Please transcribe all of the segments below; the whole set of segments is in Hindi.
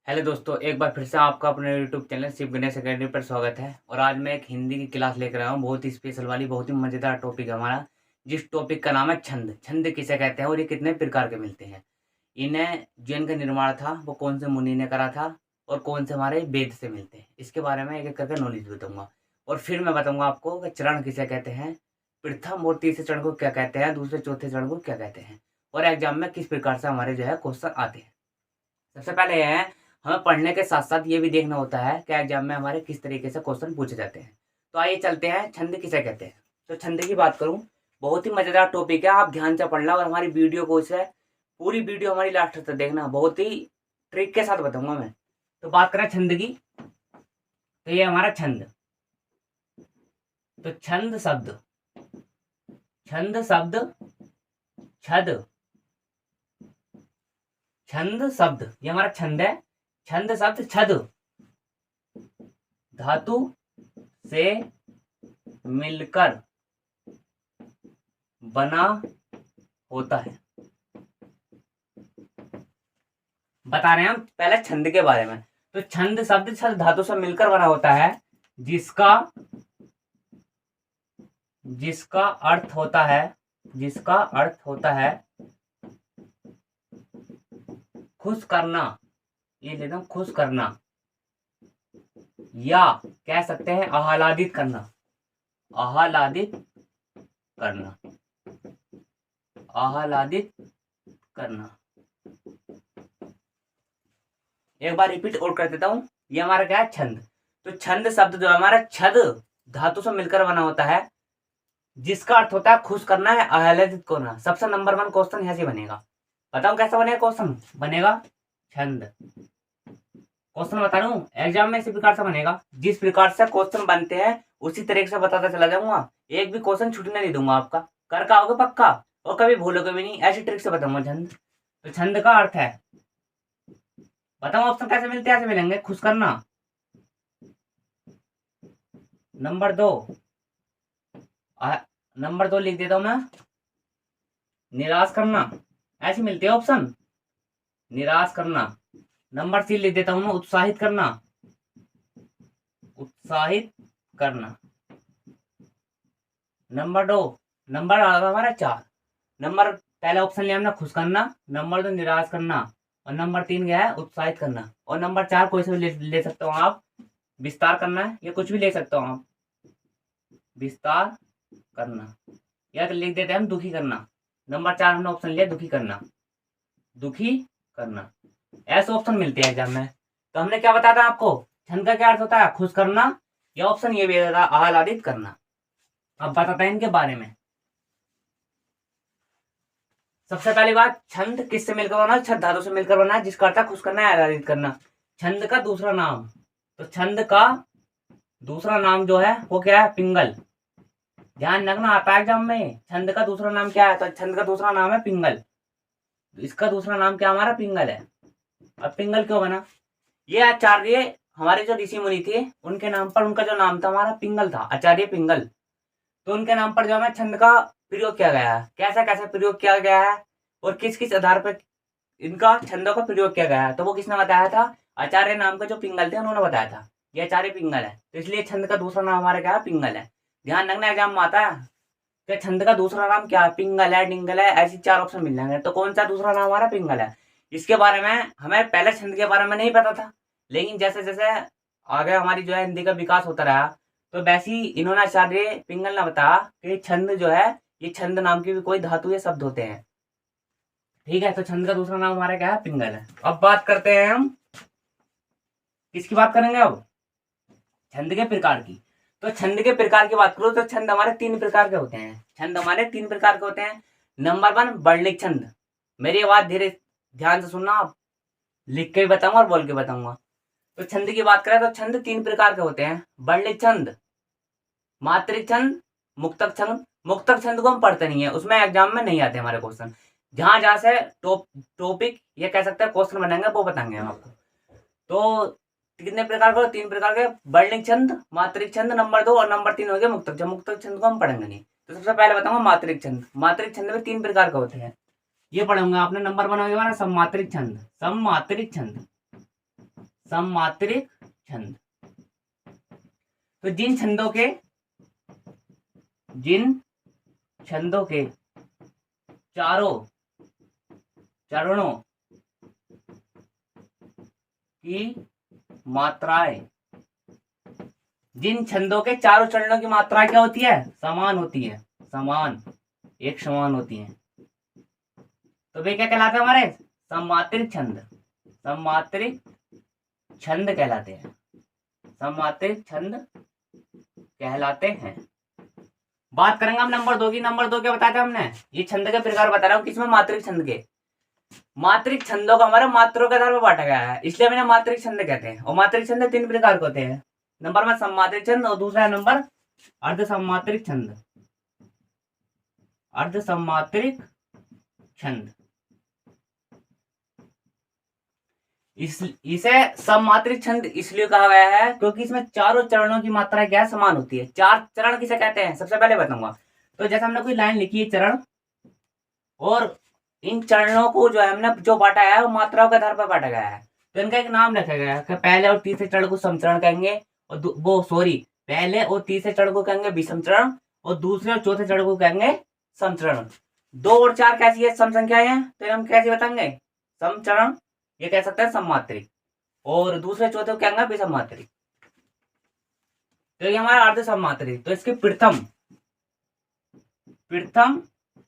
हेलो दोस्तों, एक बार फिर से आपका अपने YouTube channel Shiv Ganesh academy पर स्वागत है। और आज मैं एक हिंदी की क्लास लेकर आया हूँ, बहुत ही स्पेशल वाली, बहुत ही मज़ेदार टॉपिक है हमारा। जिस टॉपिक का नाम है छंद। छंद किसे कहते हैं और ये कितने प्रकार के मिलते हैं। इन्हें जो इनका निर्माण था वो कौन से मुनि ने करा था और कौन से हमारे वेद से मिलते हैं, इसके बारे में एक एक करके नॉलेज बताऊंगा। और फिर मैं बताऊंगा आपको कि चरण किसे कहते हैं, प्रथम और तीसरे चरण को क्या कहते हैं, दूसरे चौथे चरण को क्या कहते हैं, और एग्जाम में किस प्रकार से हमारे जो है क्वेश्चन आते हैं। सबसे पहले ये है, हमें पढ़ने के साथ साथ ये भी देखना होता है कि एग्जाम में हमारे किस तरीके से क्वेश्चन पूछे जाते हैं। तो आइए चलते हैं, छंद किसे कहते हैं। तो छंद की बात करूं, बहुत ही मजेदार टॉपिक है, आप ध्यान से पढ़ना और हमारी वीडियो को इसे पूरी वीडियो हमारी लास्ट तक देखना, बहुत ही ट्रिक के साथ बताऊंगा मैं। तो बात करें छंद की, तो ये हमारा छंद। तो छंद शब्द, छंद शब्द, छद, छंद शब्द, ये हमारा छंद है। छंद शब्द छद धातु से मिलकर बना होता है। बता रहे हैं हम पहले छंद के बारे में। तो छंद शब्द छद धातु से मिलकर बना होता है, जिसका जिसका अर्थ होता है, जिसका अर्थ होता है खुश करना, ये लेता हूं खुश करना, या कह सकते हैं आह्लादित करना, आह्लादित करना, आह्लादित करना। एक बार रिपीट और कर देता हूं, ये हमारा क्या है, छंद। तो छंद शब्द जो हमारा छद धातु से मिलकर बना होता है, जिसका अर्थ होता है खुश करना है, आह्लादित करना। सबसे नंबर 1 क्वेश्चन यहाँ से बनेगा। बताओ कैसा बनेगा क्वेश्चन, बनेगा छंद। क्वेश्चन बता रहा हूँ, एग्जाम में इसी प्रकार से बनेगा, जिस प्रकार से क्वेश्चन बनते हैं उसी तरीके से बताता चला जाऊंगा। एक भी क्वेश्चन छूटने नहीं दूंगा, आपका कर का होगा पक्का, और कभी भूलोगे भी नहीं, ऐसी ट्रिक से बताऊंगा छंद। तो छंद का अर्थ है, बताओ ऑप्शन कैसे मिलते हैं, ऐसे मिलेंगे, खुश करना, नंबर 2, नंबर 2 लिख देता हूं मैं, निराश करना, ऐसे मिलते हैं ऑप्शन, निराश करना। नंबर 3 लिख देता हूं मैं, उत्साहित करना, उत्साहित करना। नंबर 2, नंबर हमारा 4, नंबर पहला ऑप्शन लिया हमने खुश करना, नंबर 2 निराश करना, और नंबर 3 क्या है, उत्साहित करना, और नंबर 4 कोई से भी ले सकते हो आप, विस्तार करना है, या कुछ भी ले सकते हो आप, विस्तार करना, या तो लिख देते हैं हम दुखी करना। नंबर 4 हमने ऑप्शन लिया दुखी करना, दुखी करना। ऐसे ऑप्शन मिलते हैं एग्जाम में। तो हमने क्या बताया था आपको, छंद का क्या अर्थ होता है, खुश करना, या ऑप्शन ये भी था आह्लादित करना। अब बताते हैं इनके बारे में। सबसे पहली बात, छंद किससे मिलकर बना, छंद धातु से मिलकर बना, जिसका अर्थ है खुश करना है, आह्लादित करना। छंद का दूसरा नाम, तो छंद का दूसरा नाम जो है वो क्या है, पिंगल। ध्यान रखना, आता है एग्जाम में, छंद का दूसरा नाम क्या है, तो छंद का दूसरा नाम है पिंगल। इसका दूसरा नाम क्या हमारा, पिंगल है। अब पिंगल क्यों बना, ये आचार्य हमारे जो ऋषि मुनि थे उनके नाम पर, उनका जो नाम था हमारा पिंगल था, आचार्य पिंगल। तो उनके नाम पर जो हमें छंद का प्रयोग किया गया है, कैसा कैसा प्रयोग किया गया है और किस किस आधार पर इनका छंदों का प्रयोग किया गया है, तो वो किसने बताया था, आचार्य नाम का जो पिंगल थे उन्होंने बताया था, ये आचार्य पिंगल है। तो इसलिए छंद का दूसरा नाम हमारा क्या है, पिंगल है। ध्यान रखना, एग्जाम में आता है कि छंद का दूसरा नाम क्या है, पिंगल है, डिंगल है, ऐसी 4 ऑप्शन मिल जाएंगे। तो कौन सा दूसरा नाम हमारा, पिंगल है। इसके बारे में हमें पहले छंद के बारे में नहीं पता था, लेकिन जैसे जैसे आगे हमारी जो है हिंदी का विकास होता रहा, तो वैसे ही इन्होंने आचार्य पिंगल ने बताया कि छंद जो है, ये छंद नाम की भी कोई धातु या शब्द होते हैं। ठीक है, तो छंद का दूसरा नाम हमारा क्या है, पिंगल है। अब बात करते हैं हम, किसकी बात करेंगे अब, छंद के प्रकार की। तो छंद के प्रकार की बात करो तो छंद हमारे 3 प्रकार के होते हैं, छंद हमारे 3 प्रकार के होते हैं। नंबर 1 वर्णिक छंद, मेरी आवाज धीरे ध्यान से सुनना, आप लिख के भी बताऊंगा और बोल के बताऊंगा। तो छंद की बात करें तो छंद 3 प्रकार के होते हैं, वर्णिक छंद, मात्रिक छंद, मुक्तक छंद। मुक्तक छंद को हम पढ़ते नहीं है, उसमें एग्जाम में नहीं आते हमारे क्वेश्चन, जहां जहां से टॉपिक ये कह सकते हैं क्वेश्चन बनेंगे वो बताएंगे हम आपको। तो कितने प्रकार के, 3 प्रकार के, वर्णिक छंद, मात्रिक छंद नंबर 2, और नंबर 3 हो गया मुक्तक छंद। मुक्तक छंद को हम पढ़ेंगे नहीं। तो सबसे पहले बताऊंगा मात्रिक छंद। मात्रिक छंद में 3 प्रकार के होते हैं, ये पढ़ूंगा आपने, नंबर 1 हो गया सममात्रिक छंद, सममात्रिक छंद। सममात्रिक छंद। तो जिन छंदों के चारों चरणों की मात्राएं, जिन छंदों के चारों चरणों की मात्राएं क्या होती है? समान होती है, समान, एक समान होती है। तो वे क्या कहलाते हैं हमारे? सममात्रिक छंद। सममात्रिक छंद कहलाते हैं, सममात्रिक छंद कहलाते हैं। बात करेंगे हम नंबर 2 की। नंबर 2 क्या बताया था हमने? ये छंद के प्रकार बता रहा हूँ, किसमें? मात्रिक छंद के। मात्रिक छंदों का हमारे मात्रों के आधार पर बांटा गया है, इसलिए मैंने मात्रिक छंद कहते हैं। और मात्रिक छंद 3 प्रकार के होते हैं। नंबर में सममात्रिक छंद और दूसरा नंबर अर्ध सममात्रिक छंद। अर्ध सममात्रिक छंद, इसे सममात्रिक छंद इसलिए कहा गया है क्योंकि इसमें चारों चरणों की मात्रा क्या है? समान होती है। 4 चरण किसे कहते हैं? सबसे पहले बताऊंगा। तो जैसे हमने कोई लाइन लिखी है चरण, और इन चरणों को जो है हमने जो बांटा है वो मात्राओं के आधार पर बांटा गया है। तो इनका एक नाम रखा गया है कि पहले और तीसरे चरण को समचरण कहेंगे, और पहले और तीसरे चरण को कहेंगे विषम चरण, और दूसरे और चौथे चरण को कहेंगे समचरण। 2 और 4 कैसी है? सम संख्याएं हैं, तो हम कैसे बताएंगे? समचरण, ये कह सकते हैं सममात्रिक, और दूसरे चौथे को कहेंगे विषम मात्रिक। तो ये हमारा अर्ध सममात्रिक। तो इसके प्रथम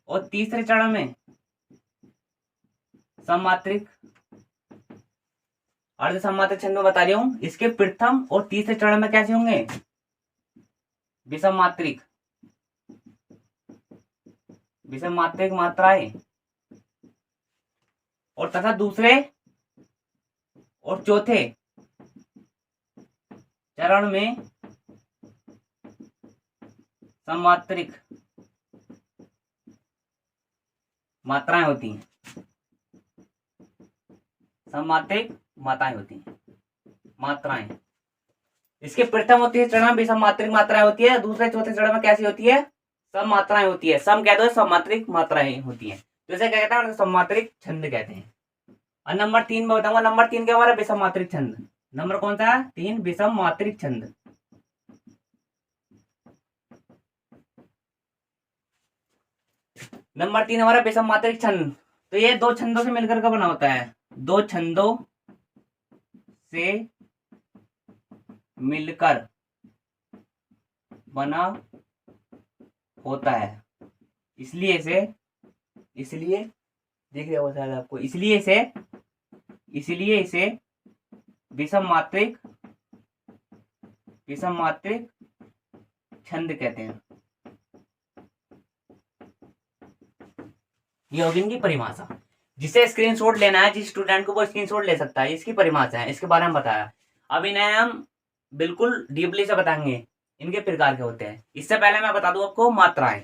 और तीसरे चरण में सममात्रिक, अर्ध सममात्रिक छंद में बता रही हूं। इसके प्रथम और तीसरे चरण में कैसे होंगे? विषम मात्रिक, विषम मात्रिक मात्राएं। और तथा दूसरे और चौथे चरण में सममात्रिक मात्राएं होती हैं, सममात्रिक मात्राएं होती हैं, मात्राएं। इसके प्रथम और तीसरे चरण में विषम मात्रिक मात्राएं होती है, दूसरे चौथे चरण में कैसी होती है? सम मात्राएं होती है। सम कह दो, सममात्रिक मात्राएं होती हैं, तो इसे क्या कहते हैं? सममात्रिक छंद कहते हैं। और नंबर 3 में बताऊंगा। नंबर 3 क्या हमारा? विषम मात्रिक छंद। नंबर कौन सा है? 3, विषम मात्रिक छंद। नंबर 3 हमारा विषम मात्रिक छंद। तो ये 2 छंदों से मिलकर का बना होता है, 2 छंदों से मिलकर बना होता है, इसलिए देख रहे हो शायद आपको, इसलिए इसे विषम मात्रिक छंद कहते हैं। ये होगी इनकी परिभाषा। जिसे स्क्रीनशॉट लेना है, जिस स्टूडेंट को, वो स्क्रीनशॉट ले सकता है। इसकी परिभाषा है, इसके बारे में बताया। अब इन्हें हम बिल्कुल डीपली से बताएंगे, इनके प्रकार के होते हैं। इससे पहले मैं बता दूं आपको मात्राएं।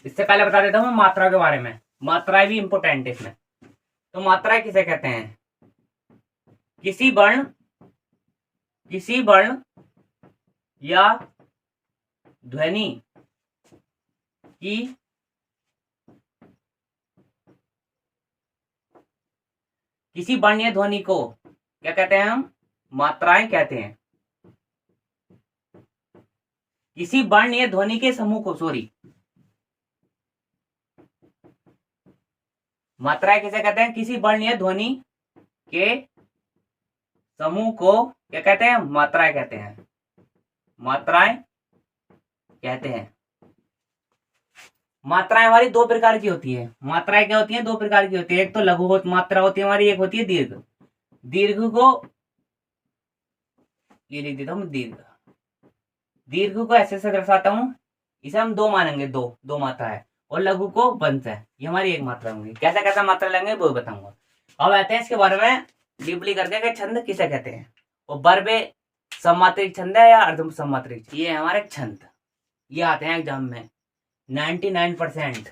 इससे पहले बता देता हूं मात्रा के बारे में। मात्राएं भी इंपोर्टेंट है इसमें। तो मात्राएं किसे कहते हैं? किसी वर्ण या ध्वनि की किसी वर्ण या ध्वनि को क्या कहते हैं? हम मात्राएं कहते हैं। किसी वर्ण या ध्वनि के समूह को, मात्राएं किसे कहते हैं? किसी वर्ण या ध्वनि के समूह को क्या कहते हैं? मात्राएं कहते हैं। मात्राएं कहते हैं। मात्राएं हमारी 2 प्रकार की होती है। मात्राएं क्या होती हैं? 2 प्रकार की होती है। एक तो लघु मात्रा होती है हमारी, एक होती है दीर्घ। दीर्घ को ये लिख देता हूं, दीर्घ को ऐसे से दर्शाता हूं। इसे हम 2 मानेंगे, दो मात्रा है। और लघु को वंश है, ये हमारी एक मात्रा होंगी। कैसा कैसा मात्रा लेंगे वो बताऊंगा। अब आते हैं इसके बारे में डीपली करके कि छंद किसे कहते हैं, और वर्बे सममात्रिक छंद है या अर्ध सममात्रिक। ये हमारे छंद, ये आते हैं एग्जाम में 99%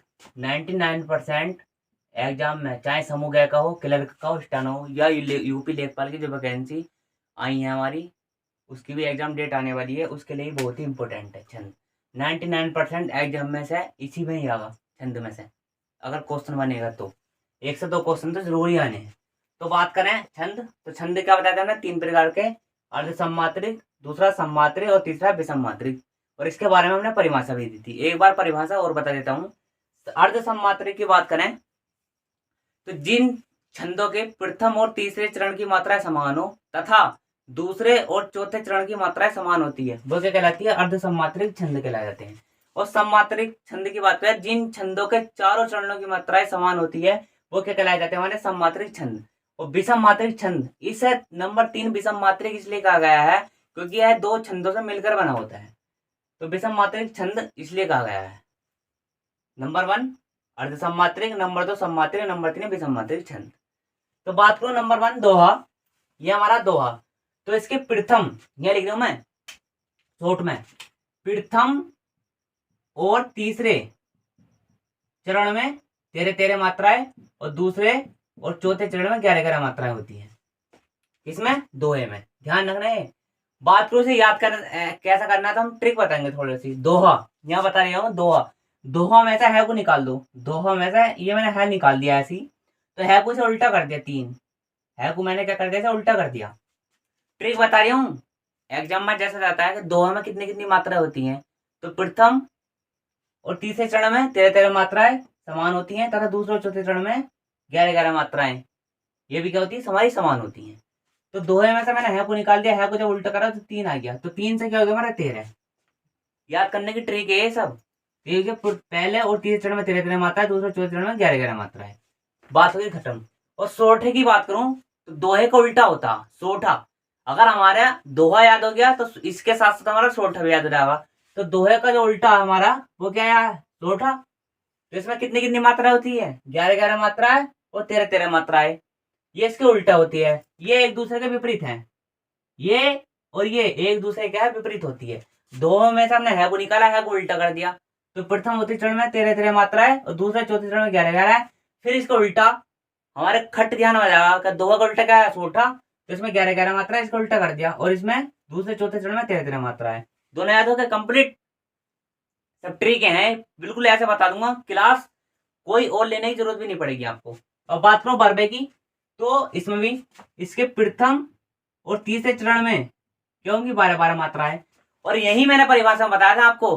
एग्जाम में, चाहे समूह ग का हो, क्लर्क का हो, स्टेनो हो, या यूपी लेखपाल की जो वैकेंसी आई है हमारी, उसकी भी एग्जाम डेट आने वाली है, उसके लिए बहुत ही इंपॉर्टेंट है छंद। 99% एग्जाम में से इसी में ही आगा, छंद में से अगर क्वेश्चन बनेगा तो। 1 से 2 क्वेश्चन तो जरूर ही आने हैं। तो बात करें छंद, तो छंद क्या बताया था हमने, 3 प्रकार के, अर्ध सम्मात्रिक, दूसरा सम्मात्रिक और तीसरा विसम्मात्रिक। और इसके बारे में हमने परिभाषा भी दी थी, एक बार परिभाषा और बता देता हूँ। अर्ध सम्मात्रिक की बात करें तो जिन छंदों के प्रथम और तीसरे चरण की मात्राएं समान हो तथा दूसरे और चौथे चरण की मात्राएं समान होती है, वो क्या कहलाती है, अर्ध सम्मात्रिक छंद कहलाए जाते हैं। और सम्मात्रिक छंद की बात करें, जिन छंदों के चारों चरणों की मात्राएं समान होती है, वो क्या कहलाए जाते हैं हमारे सम्मात्रिक छंद। और विषम मात्रिक छंद, इस नंबर 3 विषम मात्रिक इसलिए कहा गया है क्योंकि यह 2 छंदों से मिलकर बना होता है। तो विषम मात्रिक छंद इसलिए कहा गया है। नंबर 1 अर्ध सम्मात्रिक, नंबर 2 सम्मात्रिक, नंबर 3 विषम मात्रिक छंद। तो बात करो नंबर 1 दोहा, ये हमारा दोहा। तो इसके प्रथम, यह लिख रहा हूं मैं शॉर्ट में, प्रथम और तीसरे चरण में 13 मात्राएं और दूसरे और चौथे चरण में 11 मात्राएं होती हैं। इसमें दोहे में ध्यान रखना है। बात करो से याद कर कैसा करना है, तो हम ट्रिक बताएंगे थोड़ी सी। दोहा यहाँ बता रही हूँ, दोहा, दोहा में से है को निकाल दो, दोहा में से ये मैंने है निकाल दिया ऐसी, तो है को से उल्टा कर दिया, 3 है को मैंने क्या कर दिया, उल्टा कर दिया। ट्रिक बता रही हूँ, एग्जाम में जैसा रहता है कि दोहा में कितनी कितनी मात्राएं होती हैं, तो प्रथम और तीसरे चरण में 13 मात्राएं समान होती हैं तथा दूसरे और चौथे चरण में 11 मात्राएं, ये भी क्या होती है, हमारी समान होती हैं। तो दोहे में से मैंने है को निकाल दिया, है को जब उल्टा करा तो 3 आ गया, तो 3 से क्या हो गया हमारा 13। याद करने की ट्रिक है ये सब। पहले और तीसरे चरण में 13 मात्रा है, दूसरे चौथे चरण में 11 मात्रा है। बात होगी खत्म। और सोठे की बात करूं तो दोहे का उल्टा होता सोठा। अगर हमारा दोहा याद हो गया तो इसके साथ साथ हमारा सोठा भी याद हो जाएगा। तो दोहे का जो उल्टा हमारा वो क्या है, सोठा। तो इसमें कितनी कितनी मात्रा होती है, 11 मात्रा है और 13 मात्रा है। ये इसके उल्टा होती है, ये एक दूसरे के विपरीत हैं, ये और ये एक दूसरे के विपरीत होती है। दोनों में से हमने है को निकाला, है को उल्टा कर दिया। तो प्रथम और चरण में 13 मात्रा है और दूसरे चौथे चरण में 11 है। फिर इसका उल्टा हमारे खट ध्यान हो जाएगा, दोहा का उल्टा क्या है, सोठा। तो इसमें 11 मात्रा है, इसका उल्टा कर दिया, और इसमें दूसरे चौथे चरण में 13 मात्रा है। दोनों याद हो गए कंप्लीट। सब ट्रिक हैं, बिल्कुल ऐसे बता दूंगा, क्लास कोई और लेने की जरूरत भी नहीं पड़ेगी आपको। अब बात करो बरबे की, तो इसमें भी इसके प्रथम और तीसरे चरण में क्या होंगी, 12 मात्रा है। और यही मैंने परिभाषा में बताया था आपको,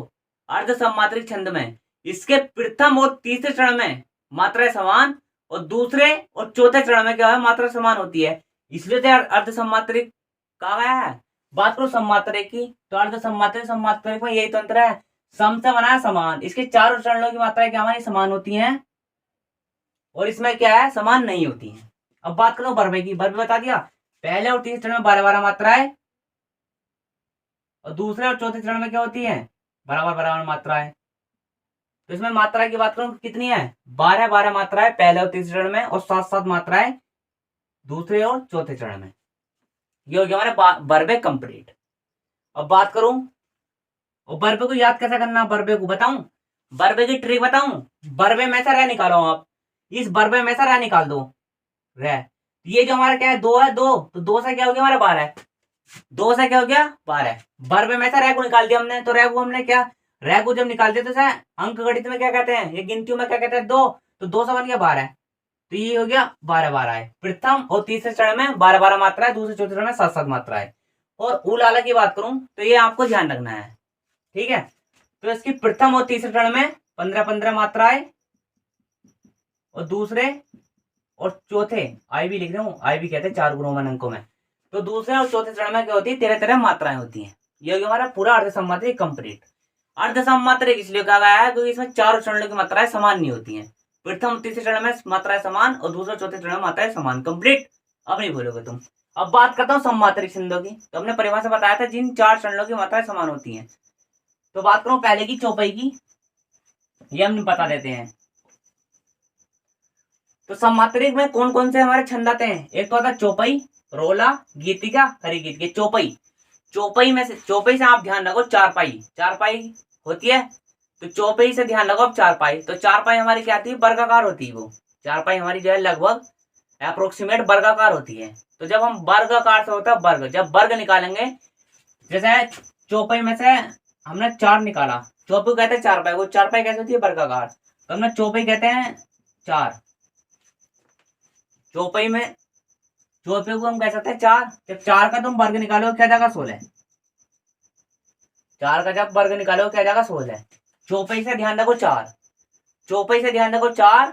अर्ध सम्मात्रिक छंद में इसके प्रथम और तीसरे चरण में मात्राएं समान और दूसरे और चौथे चरण में क्या है, मात्रा समान होती है, इसलिए तो अर्ध सम्मात्रिक कहा गया है। बात करो सम्मात्रिक की, तो अर्ध सम्मात्रिक सम्मात्रिक में यही तंत्र है, सम से बना समान। इसके चारों चरणों की मात्राएं क्या हमारी समान होती हैं और इसमें क्या है, समान नहीं होती हैं। अब बात करो बरबे की, बरबे बता दिया, पहले और तीसरे चरण में 12 मात्राएं और दूसरे और चौथे चरण में क्या होती है, बराबर मात्राएं। तो इसमें मात्रा की बात करूं कितनी है, 12 मात्राएं पहले और तीसरे चरण में और 7 मात्राएं दूसरे और चौथे चरण में। ये हो गया हमारे बरबे कंप्लीट। अब बात करूं और बरबे को याद कैसे करना, बरबे को बताऊं, बरबे की ट्रिक बताऊं। बरबे में से रह निकालो आप, इस बरबे में से रह निकाल दो, रह, ये जो हमारा क्या है, 2 है, 2, तो 2 से क्या हो गया हमारा 12, 2 से क्या हो गया 12। बरबे में से रह को निकाल दिया हमने, तो रह को हमने क्या, रह को जब निकाल दिया तो अंक गणित में क्या कहते हैं, ये गिनतियों में क्या कहते हैं, 2, तो 2 से बन गया 12, तो ये हो गया 12 है। प्रथम और तीसरे चरण में 12 मात्रा है, दूसरे चौथे चरण में 7 मात्रा है। और उलाला की बात करूं तो ये आपको ध्यान रखना है, ठीक है। तो इसकी प्रथम और तीसरे चरण में 15 मात्राएं और दूसरे और चौथे, आई भी लिख रहा हूँ, आई भी कहते हैं 4 गुणों अंकों में, तो दूसरे और चौथे चरण में क्या होती है, 13 मात्राएं होती हैं। ये हो गया हमारा पूरा अर्ध सम्मात्रिक कंप्लीट। अर्ध सम्मात्रिक इसलिए कहा गया है क्योंकि इसमें 4 चरणों की मात्राएं समान नहीं होती हैं। प्रथम तीसरे चरण में मात्राएं समान और दूसरे चौथे चरण में मात्राएं समान, कंप्लीट। अब नहीं भूलोगे तुम। अब बात करता हूँ सम्मात्रिक छंदों की, तो हमने परिभाषा बताया था जिन 4 चरणों की मात्राएं समान होती हैं। तो बात करूं पहले की चौपाई की, ये हम बता देते हैं। तो सम्मात्रिक में कौन कौन से हमारे छंद आते हैं, एक तो आता है चौपाई, रोला, गीतिका, हरिगीत के। चौपाई में से, चौपाई से आप ध्यान रखो, चारपाई होती है, तो चौपाई से ध्यान रखो। अब चारपाई, तो चारपाई हमारी क्या आती है, वर्गाकार होती है। वो चारपाई हमारी जो है लगभग अप्रोक्सीमेट वर्गाकार होती है। तो जब हम वर्गाकार से होता है वर्ग, जब वर्ग निकालेंगे, जैसे चौपाई में से हमने 4 निकाला, चौपाई कहते हैं चारपाई को, चारपाई कैसे होती है, वर्गाकार, तो हमने चौपाई कहते हैं 4, चौपाई में, चौपाई को हम कह सकते हैं 4। जब 4 का तुम वर्ग निकालो क्या जाएगा 16। 4 का जब वर्ग निकालो क्या जाएगा 16। चौपाई से ध्यान रखो 4, चौपाई से ध्यान रखो 4।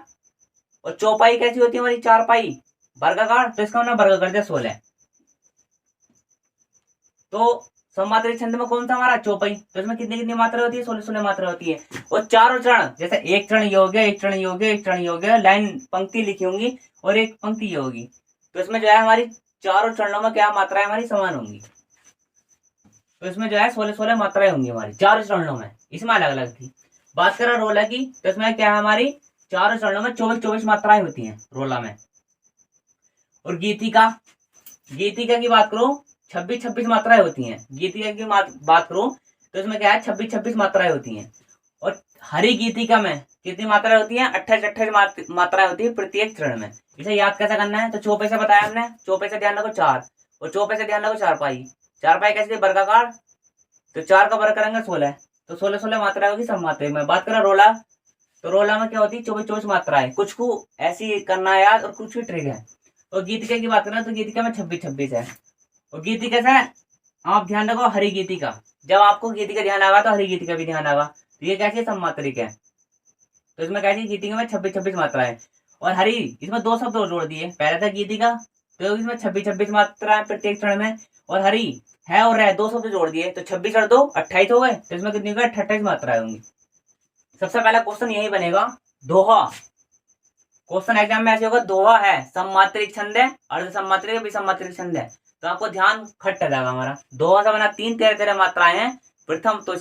और चौपाई कैसी होती है हमारी 4 पाई वर्गाकार, तो इसका हमने वर्ग कर दिया 16। तो सममात्रिक छंद में कौन सा हमारा चौपाई, तो इसमें कितनी कितनी मात्रा होती है 16 16 मात्रा होती है। और चारों चरण, जैसे एक चरण ये हो गया, एक चरण ये हो गया, एक चरण ये हो गया, लाइन पंक्ति लिखी होंगी और एक पंक्ति ये होगी, तो इसमें जो है हमारी चारों चरणों में क्या मात्राएं हमारी समान होंगी। तो इसमें जो है 16 16 मात्राएं होंगी हमारी चारों चरणों में, इसमें अलग अलग थी। बात करें रोला की, तो इसमें क्या है हमारी चारों चरणों में 24 24 मात्राएं होती हैं रोला में। और गीतिका, गीतिका की बात करूं 26 26 मात्राएं होती हैं। गीतिका की बात करूं तो इसमें क्या है 26 26 मात्राएं होती हैं। और हरी गीतिका में कितनी मात्राएं होती हैं 28 28 मात्राएं होती है प्रत्येक चरण में। इसे याद कैसे करना है, तो चौपाई से बताया हमने, चौपाई से ध्यान रखो 4 और चौपाई से ध्यान रखो 4 पाई। 4 पाई कैसे वर्गाकार, तो 4 का वर्ग करेंगे 16, तो 16 16 मात्रा होगी सब मात्रा में। बात करें रोला, तो रोला में क्या होती है 24 24 मात्राएं, कुछ को ऐसी करना है याद और कुछ भी ट्रिक है। और गीतिका की बात करें तो गीतिका में 26 26 है। और गीतिका से आप ध्यान रखो हरी गीतिका, जब आपको गीतिका ध्यान आएगा तो हरी गीतिका भी ध्यान आएगा। तो ये कैसी सममात्रिक है, तो इसमें कैसी गीतिका में 26 26 मात्रा है। और हरी इसमें 2 शब्द और जोड़ दिए, पहले था गीतिका तो इसमें 26 26 मात्रा है प्रत्येक चरण में, और हरी है और रह 2 शब्द जोड़ दिए, तो 26 और 2 28 हो गए, तो इसमें कितनी होगा 28 मात्राएं होंगी। सबसे पहला क्वेश्चन यही बनेगा दोहा। क्वेश्चन एग्जाम में ऐसे होगा दोहा है सममात्रिक छंद है, अर्ध सममात्रिक विसममात्रिक छंद है, तो आपको ध्यान खट जाएगा हमारा। दोहा से बना 3 13 13 मात्राएं हैं प्रथम तो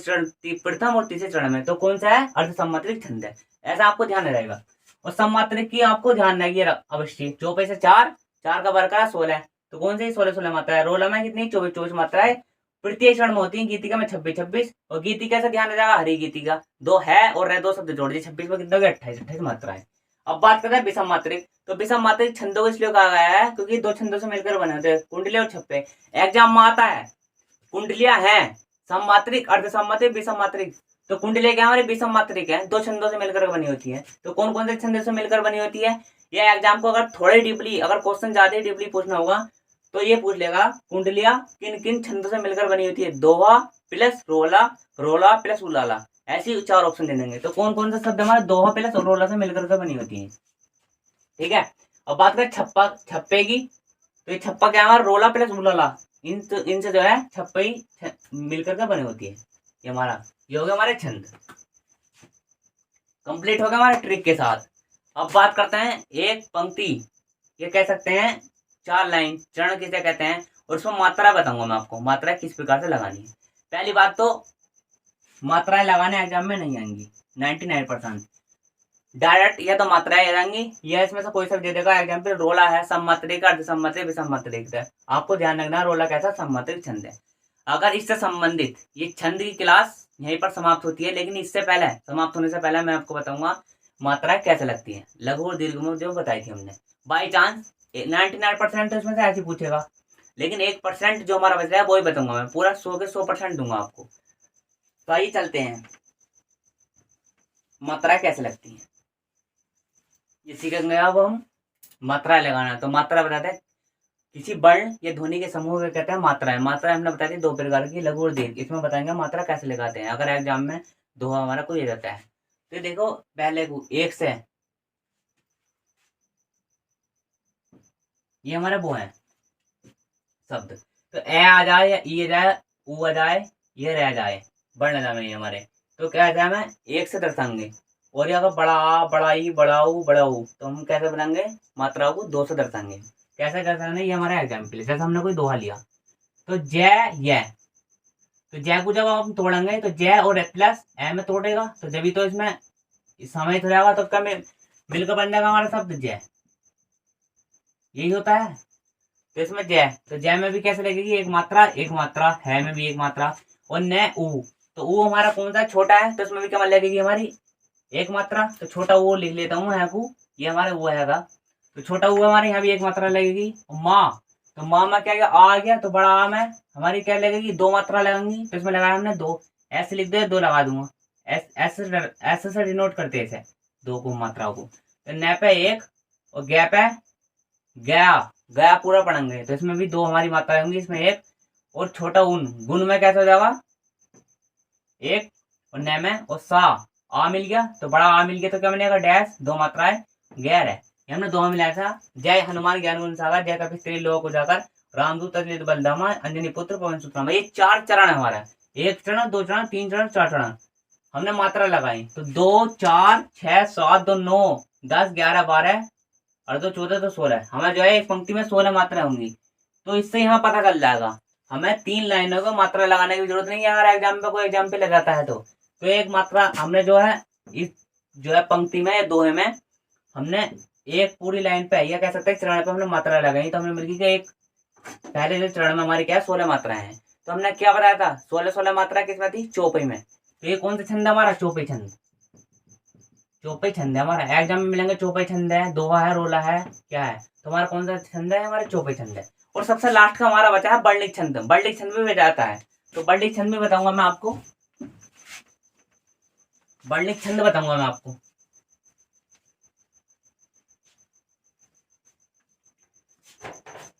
प्रथम और तीसरे चरण में, तो कौन सा है अर्ध सममात्रिक छंद है, ऐसा आपको ध्यान रहेगा। और सममात्रिक की आपको ध्यान रहेगी अवश्य। चौपाई से 4 4 का वर्ग 16, तो कौन सी 16 16 मात्रा है। रोला में कितनी 24 24 मात्राएं प्रत्येक चरण में होती है। गीतिका में 26 26, और गीतिका से ध्यान रहेगा हरी गीतिका 2 है और रह 2 शब्द जोड़ दिए, 26 में कितना हो गया 28 28 मात्राएं। अब बात करते हैं विषम मात्रिक, तो विषम मात्रिक छंदों को इसलिए कहा गया है क्योंकि 2 छंदों से मिलकर बने होते हैं, कुंडली और छप्पे। एग्जाम में आता है कुंडलियां हैं सममात्रिक अर्ध सममात्रिक विषम मात्रिक, तो कुंडलियां क्या हमारी विषम मात्रिक है, 2 छंदों से मिलकर बनी होती है। तो कौन कौन से छंदों से मिलकर बनी होती है, यह एग्जाम को अगर थोड़ी डीपली, अगर क्वेश्चन ज्यादा डीपली पूछना होगा तो ये पूछ लेगा कुंडलियां किन किन छंदों से मिलकर बनी होती है। दोहा प्लस रोला, रोला प्लस उलाला, ऐसी 4 ऑप्शन दे देंगे। तो कौन कौन से शब्द हमारे दोहा प्लस और रोला से मिलकर के बनी होती है, ठीक है। अब बात करें छप्पा छप्पे की, तो ये छप्पा क्या हमारा रोला प्लस उलाला, इनसे जो है छप्पई मिलकर के बनी होती है। ये हमारा ये हो गया हमारे छंद, कंप्लीट हो गया हमारे ट्रिक के साथ। अब बात करते हैं एक पंक्ति, ये कह सकते हैं 4 लाइन, चरण किसे कहते हैं, और उसमें मात्रा बताऊंगा मैं आपको, मात्रा किस प्रकार से लगानी है। पहली बात तो मात्राएं लगाने एग्जाम में नहीं आएंगी 99%, डायरेक्ट या तो मात्राएं आ जाएंगी या इसमें से कोई सा दे देगा। एग्जाम्पल रोला है सममात्रिक अर्ध सममात्रिक विसममात्रिक है, आपको ध्यान रखना रोला कैसा सममात्रिक छंद है। अगर इससे संबंधित ये छंद की क्लास यहीं पर समाप्त होती है, लेकिन इससे पहले समाप्त होने से पहले मैं आपको बताऊंगा मात्राएं कैसे लगती हैं, लघु और दीर्घ में जो बताई थी हमने। बाई चांस 99% तो इसमें से ऐसे पूछेगा, लेकिन 1% जो हमारा बच रहा है वो ही बताऊंगा मैं, पूरा 100 के 100% दूंगा आपको। तो आइए चलते हैं मात्राएं कैसे लगती हैं, ये सीखेंगे अब हम मात्राएं लगाना। तो मात्रा बताते हैं किसी वर्ण या ध्वनि के समूह को कहते हैं मात्राएं। मात्राएं हमने बताई थी 2 प्रकार की, लघु और दीर्घ। इसमें बताएंगे मात्रा कैसे लगाते हैं अगर एग्जाम में दोहा हमारा कोई रहता है। तो देखो पहले एक से, ये हमारे वो है शब्द, तो ए आ जाए या ई आ जाए, ऊ आ जाए, ये रह जाए, वर्ण जाए ये हमारे, तो क्या जाए मैं एक से दर्शाएंगे। और ये अगर बड़ा आ बड़ा ई बड़ा ऊ बड़ा ऊ, तो हम कैसे बनाएंगे मात्राओं को 2 से दर्शाएंगे। कैसे दर्शाएंगे, ये हमारा एग्जाम्पल है। जैसे हमने कोई दोहा लिया, तो जय ये, तो जय को जब हम तोड़ेंगे तो जय और प्लस ए में तोड़ेगा, तो जब भी तो इसमें समय हो जाएगा तो क्या मिलकर बन जाएगा हमारा शब्द जय, यही होता है। तो इसमें जय, तो जय में भी कैसे लगेगी एक मात्रा है में भी एक मात्रा, और न ऊ, तो ऊ हमारा कौन सा छोटा है, तो इसमें भी क्या लगेगी हमारी एक मात्रा, तो छोटा वो लिख लेता हूँ है को, ये हमारे वो हैगा, तो छोटा वो हमारे यहाँ भी एक मात्रा लगेगी। माँ, तो माँ में क्या आ गया, तो बड़ा आ में हमारी क्या लगेगी 2 मात्रा लगेंगी, तो इसमें लगाया हमने 2, ऐसे लिख दे 2 लगा दूंगा, ऐसे से डिनोट करते हैं इसे 2 को मात्राओं को। तो न पे 1 और गैप है गया, गया पूरा पढ़ेंगे तो इसमें भी 2 हमारी मात्राएं होंगी, इसमें एक और छोटा ऊन, गुण में कैसे हो जाएगा एक और न में और सा आ मिल गया तो बड़ा आ मिल गया तो क्या बनेगा डैश, 2 मात्राएं गैर है, ये हमने 2 में मिलाया था। जय हनुमान ज्ञान गुण सागर, जय कपि स्त्री लोक उजागर, रामदूत अतुलित बलधामा, अंजनी पुत्र पवन सुत नामा। ये 4 चरण है हमारा, 1 चरण 2 चरण 3 चरण 4 चरण हमने मात्रा लगाई तो 2 4 6 7 2 9 10 11 12 और 2 14 तो 16 हमें जो है एक पंक्ति में 16 मात्रा होंगी। तो इससे ही हमें पता चल जाएगा, हमें 3 लाइनों को मात्रा लगाने की जरूरत नहीं है अगर एग्जाम पे कोई एग्जाम पे लगाता है तो एक मात्रा हमने जो है इस जो है पंक्ति में या दोहे में हमने एक पूरी लाइन पे या कह सकते हैं चरण पे हमने मात्रा लगाई तो हमने मिल गई एक पहले जो चरण में हमारी क्या है 16 मात्राएं हैं। तो हमने क्या बताया था 16 मात्रा किसमें थी चौपाई में। तो ये कौन सा छंद है हमारा चौपाई छंद, चौपाई छंद है हमारा, एग्जाम में मिलेंगे चौपाई छंद है, दोहा है, रोला है, क्या है तो हमारा कौन सा छंद है हमारा चौपाई छंद है। और सबसे लास्ट का हमारा बचा है बर्लिक छंद, बर्लिक छंद भी जाता है तो बर्लिक छंद भी बताऊंगा मैं आपको, बर्लिक छंद बताऊंगा मैं आपको।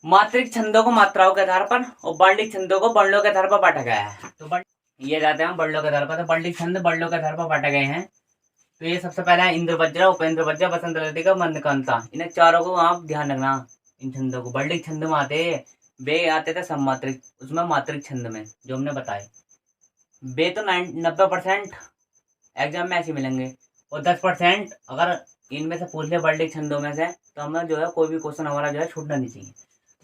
मात्रिक छंदों को मात्राओं के आधार पर और बर्लिक छंदों को वर्णों के आधार पर बांटा गया है। तो ये जाते हैं वर्णों के आधार पर, तो बर्लिक छंद वर्णों के आधार पर बांटे गए हैं। तो ये सबसे पहला है इंद्र वज्र, उपेंद्र वज्र, बसंत लतिका, मंदकांता। इन्हें चारों को आप ध्यान रखना, इन छंदों को बर्लिक छंद में आते बे आते थे सब मात्रिक, उसमें मात्रिक छंद में जो हमने बताए बे तो 90% एग्जाम में ऐसे मिलेंगे और 10% अगर इनमें से पूछ ले बर्लिक छंदों में से तो हमें जो है कोई भी क्वेश्चन हमारा जो है छूटना नहीं चाहिए।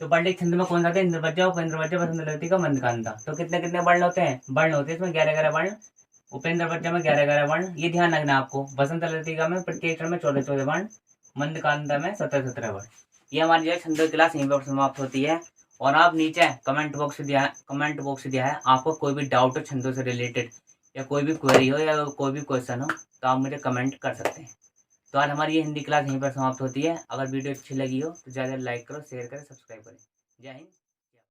तो बर्लिक छंद में कौन सा था इंद्र वज्र, उपेंद्र वज्र, बसंत लतिका, मंदकांता। तो कितने कितने वर्ण होते हैं, वर्ण होते हैं इसमें 11 वर्ण, उपेंद्र वज्र में 11 वर्ण, ये ध्यान रखना आपको। बसंत लतिका में प्रत्येक में 14 वर्ण, मंदकांता में 17 वर्ण। ये हमारी जो है छंदों क्लास यहीं पर समाप्त होती है। और आप नीचे कमेंट बॉक्स दिया है आपको कोई भी डाउट हो छंदों से रिलेटेड या कोई भी क्वेरी हो या कोई भी क्वेश्चन हो तो आप मुझे कमेंट कर सकते हैं। तो आज हमारी ये हिंदी क्लास यहीं पर समाप्त होती है। अगर वीडियो अच्छी लगी हो तो ज़्यादा लाइक करो, शेयर करें, सब्सक्राइब करें। जय हिंद।